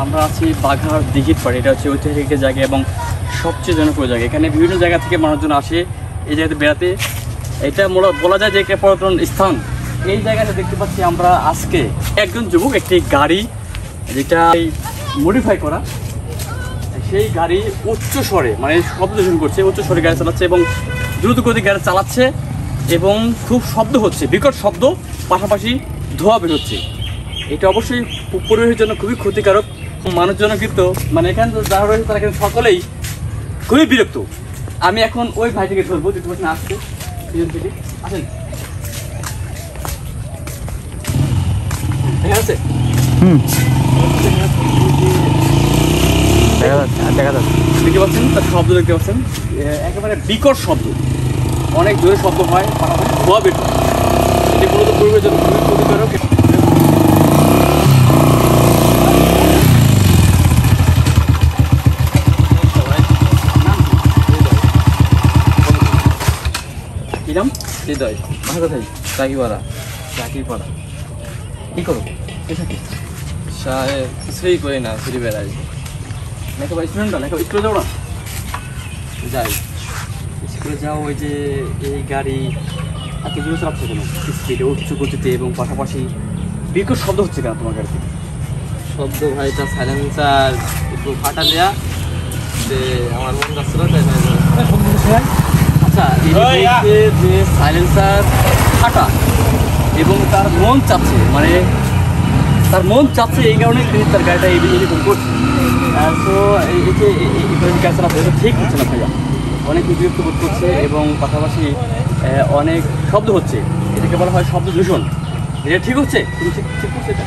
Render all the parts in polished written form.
আমরা আছি বাঘার দিঘির পাড়ে। এটা হচ্ছে ঐতিহাসিক জায়গা এবং সবচেয়ে জনপ্রিয় জায়গা। এখানে বিভিন্ন জায়গা থেকে মানুষজন আসে এই জায়গাতে বেড়াতে। এটা বলা যায় যে একটা পর্যটন স্থান। এই জায়গাটা দেখতে পাচ্ছি আমরা আজকে একজন যুবক একটি গাড়ি, যেটা মডিফাই করা, সেই গাড়ি উচ্চ স্বরে মানে শব্দ দূষণ করছে, উচ্চ স্বরে গাড়ি চালাচ্ছে এবং দ্রুত গতি গাড়ি চালাচ্ছে এবং খুব শব্দ হচ্ছে, বিকট শব্দ, পাশাপাশি ধোঁয়া বের হচ্ছে। এটা অবশ্যই পরিবেশের জন্য খুবই ক্ষতিকারক। মানুষজন কিন্তু মানে এখানে যারা রয়েছে তারা কিন্তু সকলেই খুবই বিরক্ত। আমি এখন ওই ভাইটিকে ধরবো, যেটা বলছেন আসছে পিছন থেকে। আসেন, দেখা যাচ্ছে? দেখা যাচ্ছে, দেখতে পাচ্ছেন তার শব্দ, দেখতে পাচ্ছেন একেবারে বিকট শব্দ, অনেক জোরে শব্দ হয়, পাশাপাশি ধোঁয়া বের হয়। এটি মূলত পরিবেশের জন্য খুবই ক্ষতিকারক। কি নাম? হৃদয়। বাসা কোথায়? চাকিপাড়া। চাকিপাড়া। কি করো? কিছুই করি না, ঘুরে বেড়াই। লেখাপড়া স্টুডেন্ট না? স্কুলে যাও না? যাই, স্কুলে যাও। ওই যে এই গাড়ি এত জোরে চালাচ্ছে কেন? স্পিডে, উচ্চ গতিতে এবং পাশাপাশি বিকট শব্দ হচ্ছে কেন তোমার গাড়িতে? শব্দ ভাইটা সাইলেন্সার একটু ফাটা দেয়া, যে আমার মন যাচ্ছিল তাই। আচ্ছা, যে সাইলেন্সার ফাটা এবং তার মন চাচ্ছে, মানে তার মন চাচ্ছে, এই কারণে তিনি তার গাড়িটা এইরকম করছে। তো এই যে গাড়ি চালাচ্ছে এটা ঠিক হচ্ছে না ভাইয়া, অনেক বিরক্ত বোধ করছে এবং পাশাপাশি অনেক শব্দ হচ্ছে। এটাকে বলা হয় শব্দ দূষণ। এটা ঠিক হচ্ছে? তুমি ঠিক করছে এটা?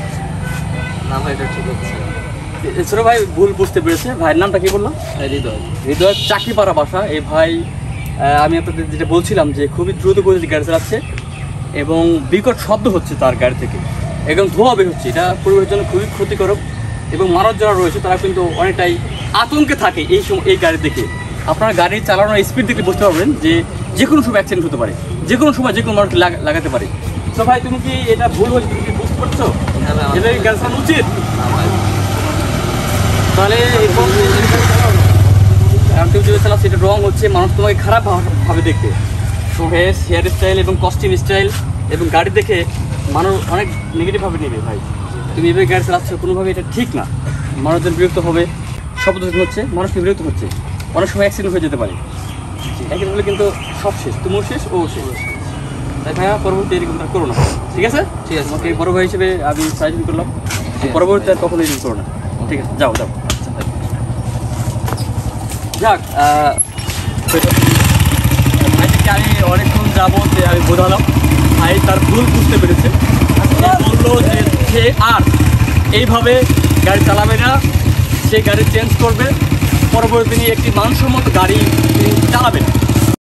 না ভাই, এটা ঠিক হচ্ছে। ছোটো ভাই ভুল বুঝতে পেরেছে। ভাইয়ের নামটা কি বললাম? হৃদয়। হৃদয়, চাকিপাড়া বাসা। এই ভাই, আমি আপনাদের যেটা বলছিলাম যে খুবই দ্রুত গতিতে গাড়ি চালাচ্ছে এবং বিকট শব্দ হচ্ছে তার গাড়ি থেকে, একদম ধোঁয়া বের হচ্ছে। এটা পরিবেশের জন্য খুবই ক্ষতিকারক এবং মানুষ যারা রয়েছে তারা কিন্তু অনেকটাই আতঙ্কে থাকে এই সময় এই গাড়ি দেখে। আপনার গাড়ি চালানোর স্পিড দেখে বুঝতে পারবেন যে কোনো সময় অ্যাক্সিডেন্ট হতে পারে, যে কোনো সময় যে কোনো মানুষ লাগাতে পারে। তো ভাই, তুমি কি এটা ভুল হয়েছে, তুমি কি বুঝতে পারছো? এটা গাড়ি চালানো উচিত? তাহলে তুমি যেভাবে চালাচ্ছ এটা রং হচ্ছে, মানুষ তোমাকে খারাপ ভাবে দেখবে। ফেস, হেয়ার স্টাইল এবং কস্টিউম স্টাইল এবং গাড়ি দেখে মানুষ অনেক নেগেটিভভাবে নেবে। ভাই, তুমি এভাবে গাড়ি চালাচ্ছ, কোনোভাবে এটা ঠিক না। মানুষজন বিরক্ত হবে, শব্দ হচ্ছে, মানুষ বিরক্ত হচ্ছে, অনেক সময় অ্যাক্সিডেন্ট হয়ে যেতে পারে। অ্যাক্সিডেন্ট হলে কিন্তু সব শেষ, তুমিও শেষ, ও শেষ। তাই ভাইয়া, পরবর্তী এরকমটা করো না, ঠিক আছে? ঠিক আছে, তোমাকে বড় ভাই হিসেবে আমি সাজেশন করলাম, পরবর্তী আর কখনো এরকম করো না, ঠিক আছে? যাও যাও। যাক, ভাইকে আমি অনেকক্ষণ যাবো যে আমি বোঝালাম, ভাই তার ভুল বুঝতে পেরেছে। বললো যে সে আর এইভাবে গাড়ি চালাবে না, সে গাড়ি চেঞ্জ করবে, পরবর্তী একটি মানসম্মত গাড়ি তিনি চালাবেন।